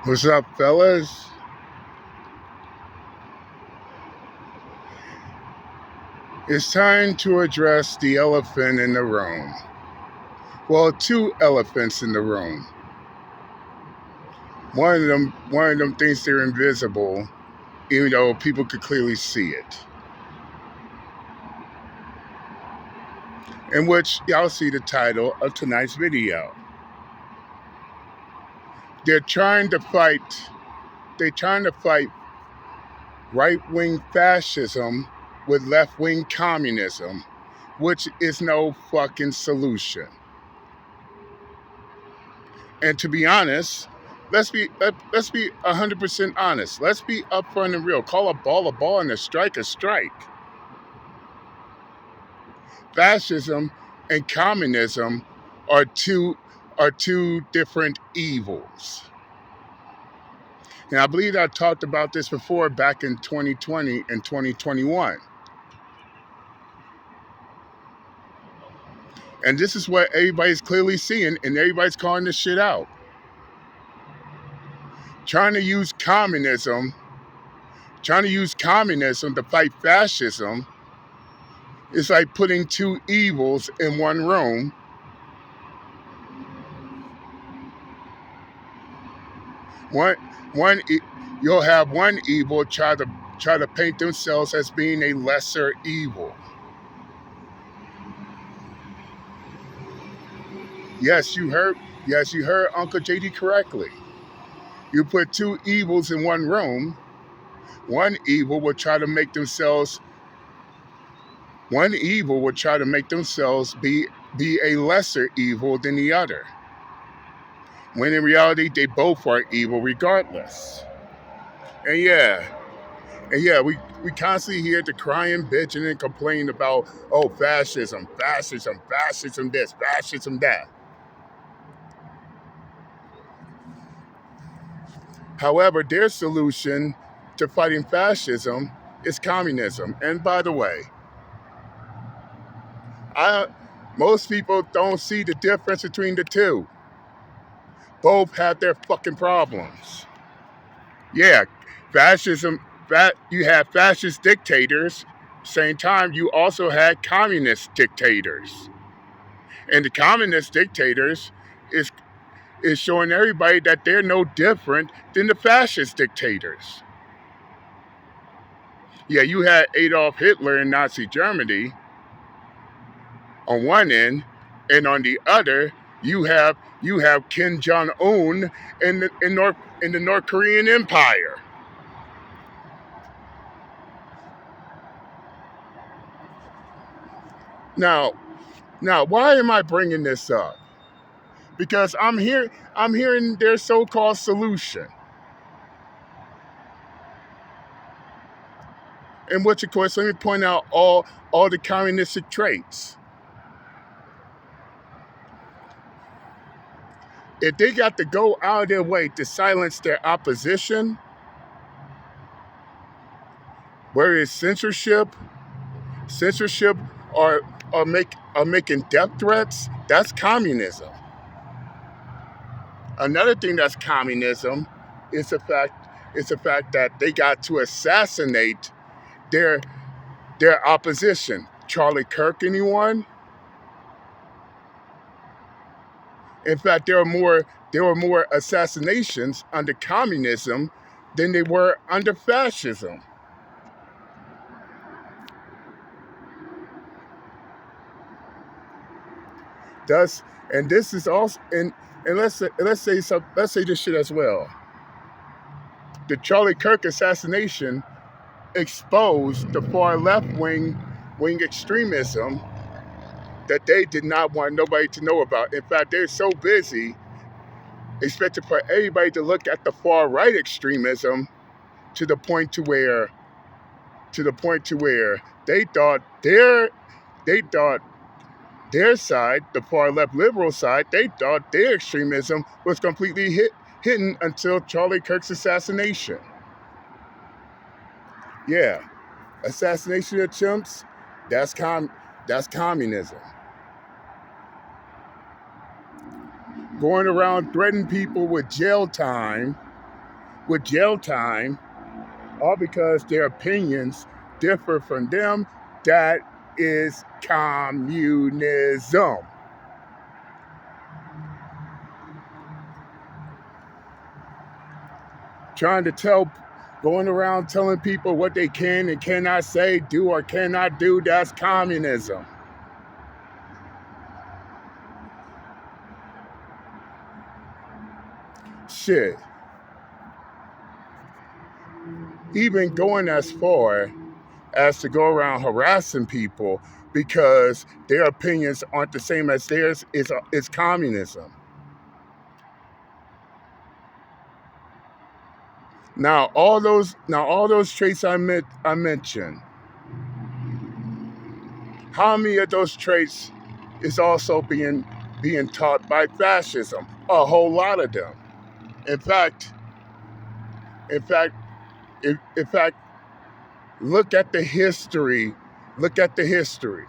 What's up, fellas? It's time to address the elephant in the room. Well, two elephants in the room. One of them thinks they're invisible, even though people could clearly see it. In which y'all see the title of tonight's video. They're trying to fight. They're trying to fight right-wing fascism with left-wing communism, which is no fucking solution. And to be honest, let's be 100% honest. Let's be upfront and real. Call a ball, and a strike. Fascism and communism are two different evils. And I believe I talked about this before back in 2020 and 2021. And this is what everybody's clearly seeing, and everybody's calling this shit out. Trying to use communism to fight fascism. It's like putting two evils in one room. One, you'll have one evil try to paint themselves as being a lesser evil. Yes, you heard. Yes, you heard Uncle JD correctly. You put two evils in one room. One evil will try to make themselves. One evil will try to make themselves be a lesser evil than the other. When in reality, they both are evil regardless. And yeah, we constantly hear the crying, bitching, and complaining about, oh, fascism this, fascism that. However, their solution to fighting fascism is communism. And by the way, most people don't see the difference between the two. Both have their fucking problems. Yeah, fascism, you have fascist dictators. Same time, you also had communist dictators. And the communist dictators is showing everybody that they're no different than the fascist dictators. Yeah, you had Adolf Hitler in Nazi Germany on one end, and on the other, you have Kim Jong Un in the North Korean Empire. Now, why am I bringing this up? Because I'm hearing their so-called solution, in which, of course, let me point out all the communistic traits. If they got to go out of their way to silence their opposition, whether it's censorship, or making death threats, that's communism. Another thing that's communism is the fact that they got to assassinate their opposition. Charlie Kirk, anyone? In fact, there were more assassinations under communism than they were under fascism. Thus, and this is also and let's say this shit as well. The Charlie Kirk assassination exposed the far left wing extremism that they did not want nobody to know about. In fact, they're so busy expecting for everybody to look at the far right extremism to the point to where they thought their side, the far left liberal side, they thought their extremism was completely hidden until Charlie Kirk's assassination. Yeah, assassination of chimps, that's communism. Going around threatening people with jail time with jail time, all because their opinions differ from them. That is communism. Going around telling people what they can and cannot say, do or cannot do, that's communism. Shit. Even going as far as to go around harassing people because their opinions aren't the same as theirs is communism. Now all those traits I mentioned, how many of those traits is also being taught by fascism? A whole lot of them. In fact, in fact, in fact, look at the history. Look at the history.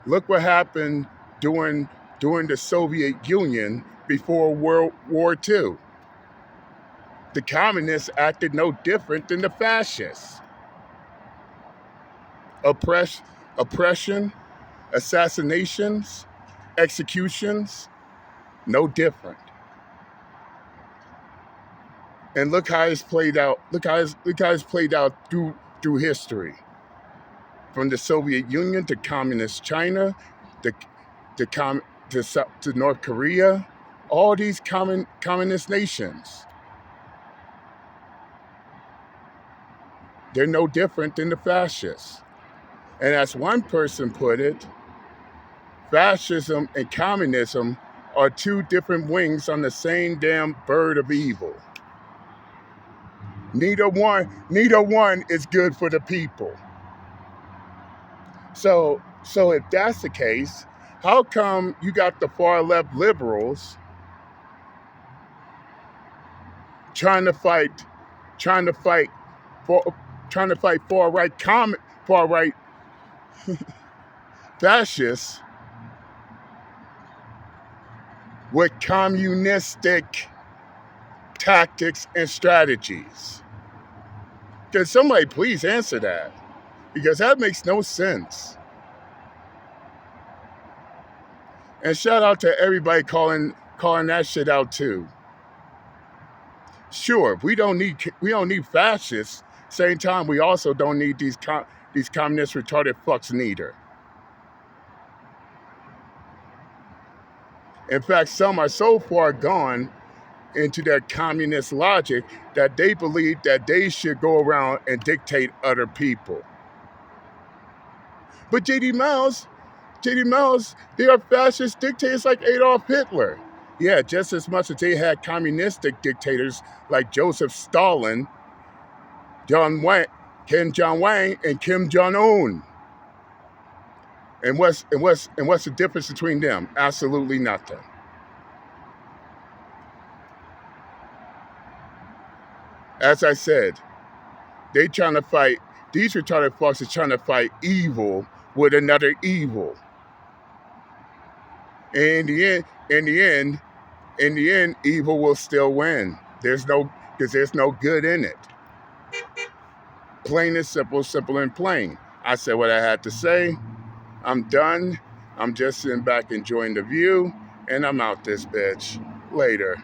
Look what happened during the Soviet Union before World War II. The communists acted no different than the fascists. Oppression, assassinations, executions, no different. And look how it's played out. Look how it's played out through history. From the Soviet Union to communist China, to North Korea, all these communist nations. They're no different than the fascists. And as one person put it, fascism and communism are two different wings on the same damn bird of evil. Neither one is good for the people. So if that's the case, how come you got the far left liberals trying to fight far right fascists with communistic tactics and strategies? Can somebody please answer that? Because that makes no sense. And shout out to everybody calling that shit out too. Sure, we don't need fascists. Same time, we also don't need these communist retarded fucks neither. In fact, some are so far gone into their communist logic that they believe that they should go around and dictate other people. But JD Miles, they are fascist dictators like Adolf Hitler. Yeah, just as much as they had communistic dictators like Joseph Stalin, Kim Jong-un, and Kim Jong-un. And what's the difference between them? Absolutely nothing. As I said, these retarded fucks are trying to fight evil with another evil. And in the end, evil will still win. There's no good in it. Plain and simple and plain. I said what I had to say. I'm done. I'm just sitting back enjoying the view, and I'm out this bitch. Later.